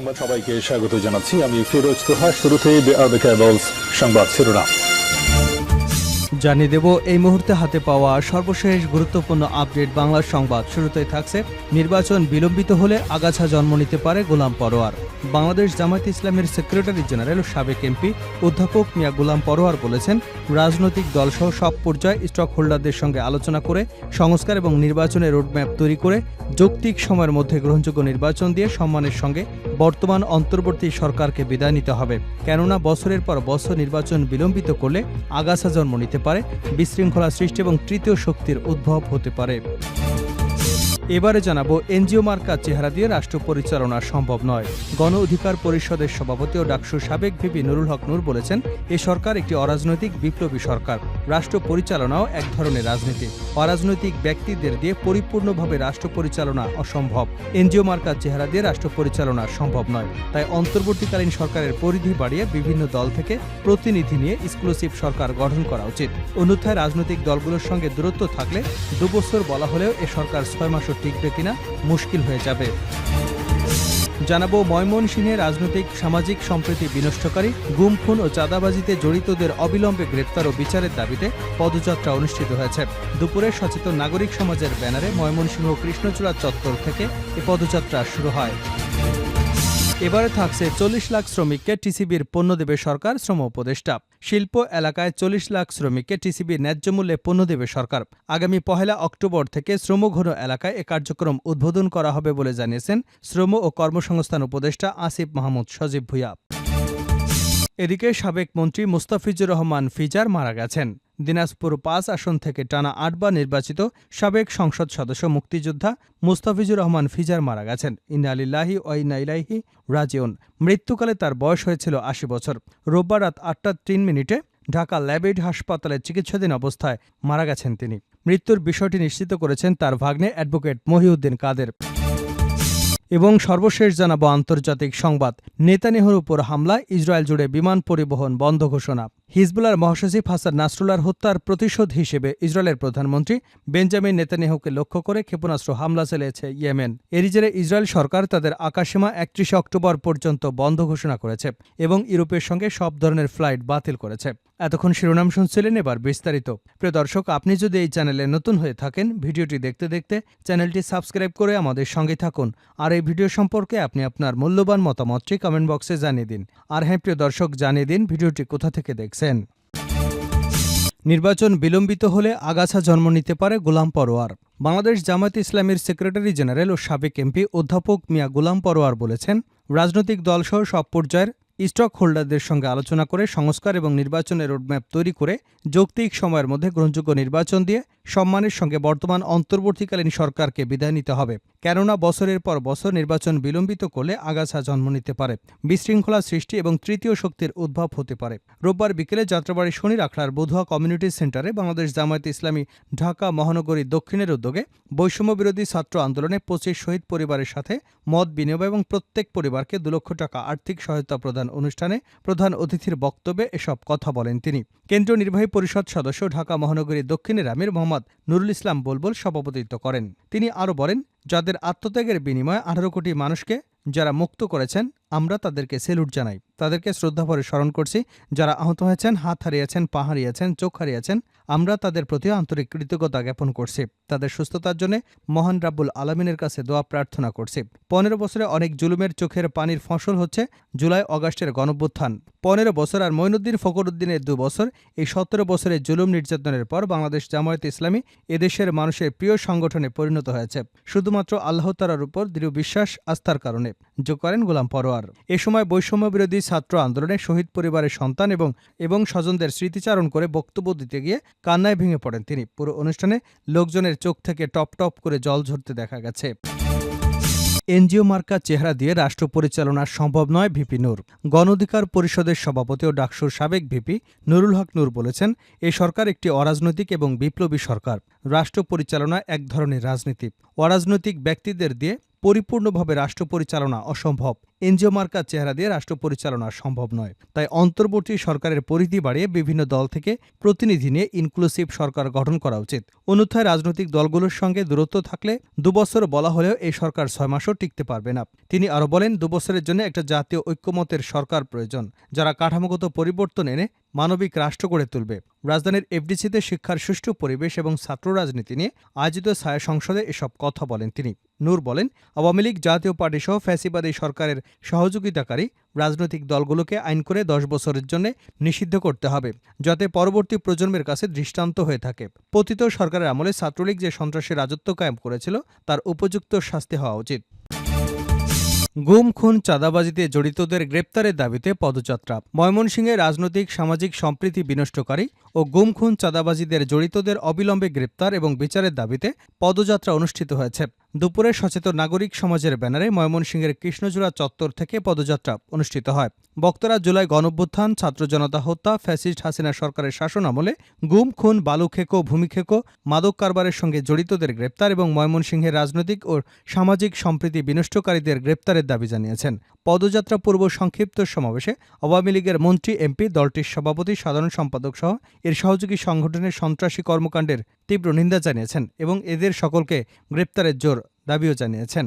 সংবাদ সবাইকে স্বাগত জানাচ্ছি। আমি ফিরোজ তোহা। শুরুতেই সংবাদ শিরোনাম জানিয়ে দেব এই মুহূর্তে হাতে পাওয়া সর্বশেষ গুরুত্বপূর্ণ আপডেট বাংলা সংবাদ। শুরুতেই থাকছে নির্বাচন বিলম্বিত হলে আগাছা জন্ম নিতে পারে গোলাম পরোয়ার। বাংলাদেশ জামায়াতে ইসলামের সেক্রেটারি জেনারেল ও সাবেক এমপি অধ্যাপক মিয়া গোলাম পরোয়ার বলেছেন, রাজনৈতিক দলসহ সব পর্যায়ে স্টক হোল্ডারদের সঙ্গে আলোচনা করে সংস্কার এবং নির্বাচনের রোডম্যাপ তৈরি করে যৌক্তিক সময়ের মধ্যে গ্রহণযোগ্য নির্বাচন দিয়ে সম্মানের সঙ্গে বর্তমান অন্তর্বর্তী সরকারকে বিদায় নিতে হবে। কেননা বছরের পর বছর নির্বাচন বিলম্বিত করলে আগাছা জন্ম নিতে পারে, বিশৃঙ্খলা সৃষ্টি এবং তৃতীয় শক্তির উদ্ভব হতে পারে। এবারে জানাবো, এনজিও মার্কা চেহারা দিয়ে রাষ্ট্র পরিচালনা সম্ভব নয়। গণ অধিকার পরিষদের সভাপতি ও ডাকসুর সাবেক ভিপি নুরুল হক নূর বলেছেন, এ সরকার একটি অরাজনৈতিক বিপ্লবী সরকার। রাষ্ট্র পরিচালনাও এক ধরনের রাজনীতি। অরাজনৈতিক ব্যক্তিদের দিয়ে পরিপূর্ণভাবে রাষ্ট্র পরিচালনা অসম্ভব। এনজিও মার্কা চেহারা দিয়ে রাষ্ট্র পরিচালনা সম্ভব নয়। তাই অন্তর্বর্তীকালীন সরকারের পরিধি বাড়িয়ে বিভিন্ন দল থেকে প্রতিনিধি নিয়ে এক্সক্লুসিভ সরকার গঠন করা উচিত। অন্যথায় রাজনৈতিক দলগুলোর সঙ্গে দূরত্ব থাকলে 2 বছর বলা হলেও এ সরকার 6 মাসও টিকবে কিনা মুশকিল হয়ে যাবে। জানাবো, ময়মনসিংহে রাজনৈতিক সামাজিক সম্প্রীতি বিনষ্টকারী, গুম, খুন ও চাঁদাবাজিতে জড়িতদের অবিলম্বে গ্রেপ্তার ও বিচারের দাবিতে পদযাত্রা অনুষ্ঠিত হয়েছে। দুপুরে সচেতন নাগরিক সমাজের ব্যানারে ময়মনসিংহ কৃষ্ণচূড়া চত্বর থেকে এ পদযাত্রা শুরু হয়। এবারে থাকছে 40 লাখ শ্রমিককে টিসিবির পণ্য দেবে সরকার, শ্রম উপদেষ্টা। শিল্প এলাকায় 40 লাখ শ্রমিককে টিসিবির ন্যায্য মূল্যে পণ্য দেবে সরকার। আগামী 1 অক্টোবর থেকে শ্রমঘন এলাকায় এ কার্যক্রম উদ্বোধন করা হবে বলে জানিয়েছেন শ্রম ও কর্মসংস্থান উপদেষ্টা আসিফ মাহমুদ সজীব ভুঁইয়া। এদিকে সাবেক মন্ত্রী মুস্তাফিজুর রহমান ফিজার মারা গেছেন। দিনাজপুর 5 আসন থেকে টানা 8 বার নির্বাচিত সাবেক সংসদ সদস্য মুক্তিযোদ্ধা মুস্তাফিজুর রহমান ফিজার মারা গেছেন। ইন্না লিল্লাহি ওয়া ইন্না ইলাইহি রাজিউন। মৃত্যুকালে তার বয়স হয়েছিল 80 বছর। রোববার রাত 8টা 3 ঢাকা ল্যাবেড হাসপাতালে চিকিৎসাধীন অবস্থায় মারা গেছেন তিনি। মৃত্যুর বিষয়টি নিশ্চিত করেছেন তার ভাগ্নে অ্যাডভোকেট মহিউদ্দিন কাদের। এবং সর্বশেষ জানাবো আন্তর্জাতিক সংবাদ। নেতানিয়াহুর উপর হামলা, ইসরায়েল জুড়ে বিমান পরিবহন বন্ধ ঘোষণা। হিজবুল্লাহর মহাসচিব হাসান নাসরুল্লাহর হত্যার প্রতিশোধ হিসেবে ইসরায়েলের প্রধানমন্ত্রী বেঞ্জামিন নেতানিয়াহুকে লক্ষ্য করে ক্ষেপণাস্ত্র হামলা চালিয়েছে ইয়েমেন। এরই জেরে ইসরায়েল সরকার তাদের আকাশসীমা 31 অক্টোবর পর্যন্ত বন্ধ ঘোষণা করেছে এবং ইউরোপের সঙ্গে সব ধরনের ফ্লাইট বাতিল করেছে। এতক্ষণ শিরোনাম শুনছিলেন, এবার বিস্তারিত। প্রিয় দর্শক, আপনি যদি এই চ্যানেলে নতুন হয়ে থাকেন, ভিডিওটি দেখতে দেখতে চ্যানেলটি সাবস্ক্রাইব করে আমাদের সঙ্গে থাকুন। আর এই ভিডিও সম্পর্কে আপনি আপনার মূল্যবান মতামতটি কমেন্ট বক্সে জানিয়ে দিন। আর হ্যাঁ প্রিয় দর্শক, জানিয়ে দিন ভিডিওটি কোথা থেকে দেখছেন। নির্বাচন বিলম্বিত হলে আগাছা জন্ম নিতে পারে গোলাম পরোয়ার। বাংলাদেশ জামায়াতে ইসলামের সেক্রেটারি জেনারেল ও সাবেক এমপি অধ্যাপক মিয়া গোলাম পরোয়ার বলেছেন, রাজনৈতিক দলসহ সব পর্যায়ের স্টক হোল্ডারদের সঙ্গে আলোচনা করে সংস্কার এবং নির্বাচনের রোডম্যাপ তৈরি করে যৌক্তিক সময়ের মধ্যে গ্রহণযোগ্য নির্বাচন দিয়ে সম্মানের সঙ্গে বর্তমান অন্তর্বর্তীকালীন সরকারকে বিদায় নিতে হবে। কেননা বছরের পর বছর নির্বাচন বিলম্বিত করলে আগাছা জন্ম নিতে পারে, বিশৃঙ্খলা সৃষ্টি এবং তৃতীয় শক্তির উদ্ভব হতে পারে। রোববার বিকেলে যাত্রাবাড়ি শনির আখড়ার বধুয়া কমিউনিটি সেন্টারে বাংলাদেশ জামায়াতে ইসলামী ঢাকা মহানগরী দক্ষিণের উদ্যোগে বৈষম্যবিরোধী ছাত্র আন্দোলনে 25 শহীদ পরিবারের সাথে মত বিনিময় এবং প্রত্যেক পরিবারকে 2 লক্ষ টাকা আর্থিক সহায়তা প্রদান অনুষ্ঠানে প্রধান অতিথির বক্তব্যে এসব কথা বলেন তিনি। কেন্দ্রীয় নির্বাহী পরিষদ সদস্য ঢাকা মহানগরী দক্ষিণের আমির মোহাম্মদ নুরুল ইসলাম বুলবুল সভাপতিত্ব করেন। তিনি আরও বলেন, যাদের আত্মত্যাগের বিনিময়ে 18 কোটি মানুষকে যারা মুক্ত করেছেন, আমরা তাদেরকে সেলুট জানাই, তাদেরকে শ্রদ্ধাভরে স্মরণ করছি। যারা আহত হয়েছেন, হাত হারিয়েছেন, পা হারিয়েছেন, চোখ হারিয়েছেন, আমরা তাদের প্রতি আন্তরিক কৃতজ্ঞতা জ্ঞাপন করছি। তাদের সুস্থতার জন্য মহান রাব্বুল আলামিনের কাছে দোয়া প্রার্থনা করছি। 15 বছরে অনেক জুলুমের চোখের পানির ফসল হচ্ছে জুলাই অগাস্টের গণঅভ্যুত্থান। 15 বছর আর মঈনুদ্দিন ফখরুদ্দিনের 2 বছর, এই 17 বছরের জুলুম নির্যাতনের পর বাংলাদেশ জামায়াতে ইসলামী এদেশের মানুষের প্রিয় সংগঠনে পরিণত হয়েছে শুধুমাত্র আল্লাহ তাআলার উপর দৃঢ় বিশ্বাস আস্থার কারণে, যোগ করেন গোলাম পরোয়ার। এ সময় বৈষম্যবিরোধী ছাত্র আন্দোলনে শহীদ পরিবারের সন্তান এবং স্বজনদের স্মৃতিচারণ করে বক্তব্য দিতে গিয়ে কান্নায় ভেঙে পড়েন তিনি। পুরো অনুষ্ঠানে লোকজনের চোখ থেকে টপ টপ করে জল ঝরতে দেখা গেছে। এনজিও মার্কা চেহারা দিয়ে রাষ্ট্র পরিচালনা সম্ভব নয়, ভিপি নূর। গণ অধিকার পরিষদের সভাপতি ও ডাকসুর সাবেক ভিপি নুরুল হক নূর বলেছেন, এ সরকার একটি অরাজনৈতিক এবং বিপ্লবী সরকার। রাষ্ট্র পরিচালনা এক ধরনের রাজনীতি। অরাজনৈতিক ব্যক্তিদের দিয়ে পরিপূর্ণভাবে রাষ্ট্র পরিচালনা অসম্ভব। এনজিও মার্কা চেহারা দিয়ে রাষ্ট্র পরিচালনা সম্ভব নয়। তাই অন্তর্বর্তী সরকারের পরিধি বাড়িয়ে বিভিন্ন দল থেকে প্রতিনিধি নিয়ে ইনক্লুসিভ সরকার গঠন করা উচিত। অন্যথায় রাজনৈতিক দলগুলোর সঙ্গে দূরত্ব থাকলে 2 বছর বলা হলেও এই সরকার 6 মাসও টিকতে পারবে না। তিনি আরও বলেন, 2 বছরের জন্য একটা জাতীয় ঐক্যমতের সরকার প্রয়োজন, যারা কাঠামোগত পরিবর্তন এনে মানবিক রাষ্ট্র গড়ে তুলবে। রাজধানীর এফডিসিতে শিক্ষার সুষ্ঠু পরিবেশ এবং ছাত্র রাজনীতি নিয়ে আয়োজিত ছায়া সংসদে এসব কথা বলেন তিনি। নূর বলেন, আওয়ামী লীগ, জাতীয় পার্টি সহ ফ্যাসিবাদী সরকারের সহযোগিতাকারী রাজনৈতিক দলগুলোকে আইন করে 10 বছরের জন্য নিষিদ্ধ করতে হবে, যাতে পরবর্তী প্রজন্মের কাছে দৃষ্টান্ত হয়ে থাকে। পতিত সরকারের আমলে ছাত্রলীগ যে সন্ত্রাসী রাজত্ব কায়েম করেছিল, তার উপযুক্ত শাস্তি হওয়া উচিত। গুম, খুন, চাঁদাবাজিতে জড়িতদের গ্রেপ্তারের দাবিতে পদযাত্রা। ময়মনসিংহে রাজনৈতিক সামাজিক সম্প্রীতি বিনষ্টকারী ও গুম, খুন, চাঁদাবাজিদের জড়িতদের অবিলম্বে গ্রেপ্তার এবং বিচারের দাবিতে পদযাত্রা অনুষ্ঠিত হয়েছে। দুপুরে সচেতন নাগরিক সমাজের ব্যানারে ময়মনসিংহের কৃষ্ণচূড়া চত্বর থেকে পদযাত্রা অনুষ্ঠিত হয়। বক্তারা জুলাই গণঅভ্যুত্থান, ছাত্র জনতা হত্যা, ফ্যাসিস্ট হাসিনা সরকারের শাসন আমলে গুম, খুন, বালুখেকো, ভূমিখেকো, মাদক কারবারের সঙ্গে জড়িতদের গ্রেপ্তার এবং ময়মনসিংহের রাজনৈতিক ও সামাজিক সম্প্রীতি বিনষ্টকারীদের গ্রেপ্তারের দাবি জানিয়েছেন। পদযাত্রা পূর্ব সংক্ষিপ্ত সমাবেশে আওয়ামী লীগের মন্ত্রী, এমপি, দলটির সভাপতি, সাধারণ সম্পাদক সহ এর সহযোগী সংগঠনের সন্ত্রাসী কর্মকাণ্ডের তীব্র নিন্দা জানিয়েছেন এবং এদের সকলকে গ্রেপ্তারের জোর দাবিও জানিয়েছেন।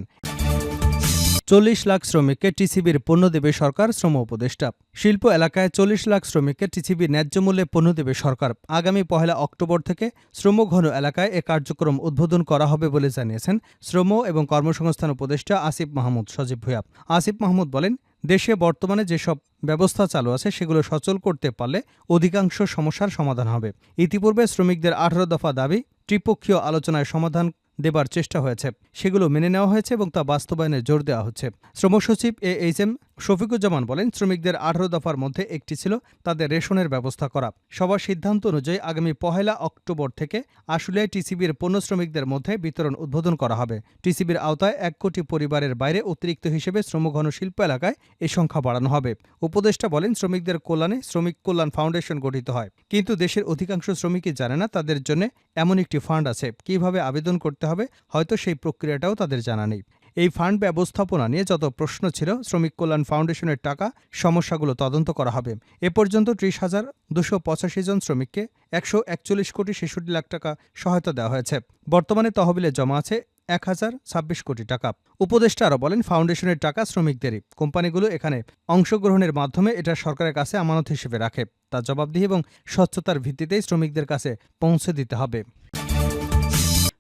40 লাখ শ্রমিককে টিসিবির পণ্য দেবে সরকার, শ্রম উপদেষ্টা। শিল্প এলাকায় 40 লাখ শ্রমিককে টিসিবির ন্যায্য মূল্যে পণ্য দেবে সরকার। আগামী 1 অক্টোবর থেকে শ্রমঘন এলাকায় এ কার্যক্রম উদ্বোধন করা হবে বলে জানিয়েছেন শ্রম এবং কর্মসংস্থান উপদেষ্টা আসিফ মাহমুদ সজীব ভূঁইয়া। আসিফ মাহমুদ বলেন, দেশে বর্তমানে যেসব ব্যবস্থা চালু আছে সেগুলো সচল করতে পারলে অধিকাংশ সমস্যার সমাধান হবে। ইতিপূর্বে শ্রমিকদের 18 দফা দাবি ত্রিপক্ষীয় আলোচনায় সমাধান দেবার চেষ্টা হয়েছে, সেগুলো মেনে নেওয়া হয়েছে এবং তা বাস্তবায়নে জোর দেওয়া হচ্ছে। শ্রম সচিব এইচ.এম. শফিকুজ্জামান বলেন, শ্রমিকদের 18 দফার মধ্যে একটি ছিল তাদের রেশনের ব্যবস্থা করা। সবার সিদ্ধান্ত অনুযায়ী আগামী 1 অক্টোবর থেকে আশুলিয়ায় টিসিবির পণ্য শ্রমিকদের মধ্যে বিতরণ উদ্বোধন করা হবে। টিসিবির আওতায় 1 কোটি পরিবারের বাইরে অতিরিক্ত হিসেবে শ্রমঘন শিল্প এলাকায় এই সংখ্যা বাড়ানো হবে। উপদেষ্টা বলেন, শ্রমিকদের কল্যাণে শ্রমিক কল্যাণ ফাউন্ডেশন গঠিত হয়, কিন্তু দেশের অধিকাংশ শ্রমিকই জানে না তাদের জন্য এমন একটি ফান্ড আছে। কিভাবে আবেদন করতে হবে, হয়তো সেই প্রক্রিয়াটাও তাদের জানা নেই। এই ফান্ড ব্যবস্থাপনা নিয়ে যত প্রশ্ন ছিল, শ্রমিক কল্যাণ ফাউন্ডেশনের টাকা সমস্যাগুলো তদন্ত করা হবে। এ পর্যন্ত 30,285 জন শ্রমিককে 141 কোটি 66 লাখ টাকা সহায়তা দেওয়া হয়েছে। বর্তমানে তহবিলে জমা আছে 1026 কোটি টাকা। উপদেষ্টা আরও বলেন, ফাউন্ডেশনের টাকা শ্রমিকদেরই। কোম্পানিগুলো এখানে অংশগ্রহণের মাধ্যমে এটা সরকারের কাছে আমানত হিসেবে রাখে। তা জবাবদিহি এবং স্বচ্ছতার ভিত্তিতেই শ্রমিকদের কাছে পৌঁছে দিতে হবে।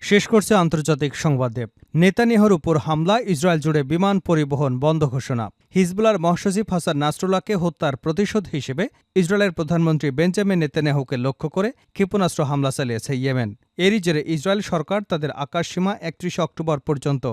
শেষ করছে আন্তর্জাতিক সংবাদে। নেতানিয়াহুর উপর হামলা, ইসরায়েল জুড়ে বিমান পরিবহন বন্ধ ঘোষণা। হিজবুল্লাহর মহাসচিব হাসান নাসরুল্লাহকে হত্যার প্রতিশোধ হিসেবে ইসরায়েলের প্রধানমন্ত্রী বেঞ্জামিন নেতানিয়াহুকে লক্ষ্য করে ক্ষেপণাস্ত্র হামলা চালিয়েছে ইয়েমেন। এরই জেরে ইসরায়েল সরকার তাদের আকাশসীমা 31 অক্টোবর পর্যন্ত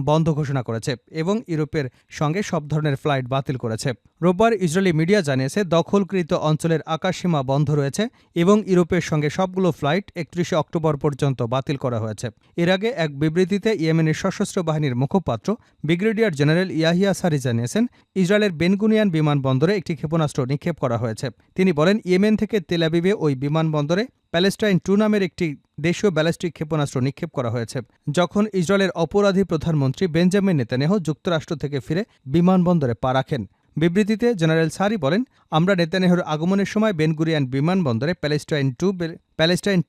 বন্ধ ঘোষণা করেছে এবং ইউরোপের সঙ্গে সব ধরনের ফ্লাইট বাতিল করেছে। রোববার ইসরায়েলি মিডিয়া জানিয়েছে, দখলকৃত অঞ্চলের আকাশসীমা বন্ধ রয়েছে এবং ইউরোপের সঙ্গে সবগুলো ফ্লাইট 31 অক্টোবর পর্যন্ত বাতিল করা হয়েছে। এর আগে এক বিবৃতিতে ইয়েমেনের সশস্ত্র বাহিনীর মুখপাত্র ব্রিগেডিয়ার জেনারেল ইয়াহিয়া সারি জানিয়েছেন, ইসরায়েলের বেনগুনিয়ান বিমানবন্দরে একটি ক্ষেপণাস্ত্র নিক্ষেপ করা হয়েছে। তিনি বলেন, ইয়েমেন থেকে তেল আবিবে ওই বিমানবন্দরে প্যালেস্টাইন 2 নামের একটি দেশীয় ব্যালিস্টিক ক্ষেপণাস্ত্র নিক্ষেপ করা হয়েছে। যখন ইসরায়েলের অপরাধী প্রধানমন্ত্রী বেঞ্জামিন নেতানিয়াহু যুক্তরাষ্ট্র থেকে ফিরে বিমানবন্দরে পা রাখেন। বিবৃতিতে জেনারেল সারি বলেন, আমরা নেতানিয়াহুর আগমনের সময় বেনগুরিয়ান বিমানবন্দরে প্যালেস্টাইন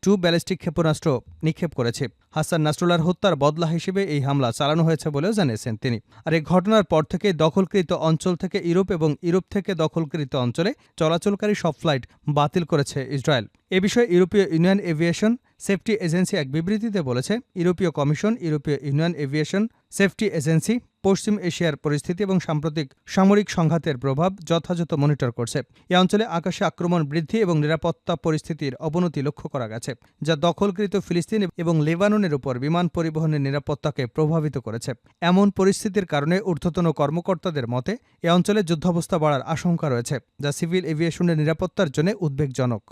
2 ব্যালিস্টিক ক্ষেপণাস্ত্র নিক্ষেপ করেছে। হাসান নাসরুল্লাহর হত্যার বদলা হিসেবে এই হামলা চালানো হয়েছে বলেও জানিয়েছেন তিনি। আর এই ঘটনার পর থেকে দখলকৃত অঞ্চল থেকে ইউরোপ এবং ইউরোপ থেকে দখলকৃত অঞ্চলে চলাচলকারী সব ফ্লাইট বাতিল করেছে ইসরায়েল। এ বিষয়ে ইউরোপীয় ইউনিয়ন এভিয়েশন সেফটি এজেন্সি এক বিবৃতিতে বলেছে, ইউরোপীয় কমিশন, ইউরোপীয় ইউনিয়ন এভিয়েশন সেফটি এজেন্সি পশ্চিম এশিয়ার পরিস্থিতি এবং সাম্প্রতিক সামরিক সংঘাতের প্রভাব যথাযথ মনিটর করছে। এ অঞ্চলে আকাশে আক্রমণ বৃদ্ধি এবং নিরাপত্তা পরিস্থিতির অবনতি লক্ষ্য করা গেছে, যা দখলকৃত ফিলিস্তিন এবং লেবাননের উপর বিমান পরিবহনের নিরাপত্তাকে প্রভাবিত করেছে। এমন পরিস্থিতির কারণে ঊর্ধ্বতন কর্মকর্তাদের মতে এ অঞ্চলে যুদ্ধাবস্থা বাড়ার আশঙ্কা রয়েছে, যা সিভিল এভিয়েশনের নিরাপত্তার জন্য উদ্বেগজনক।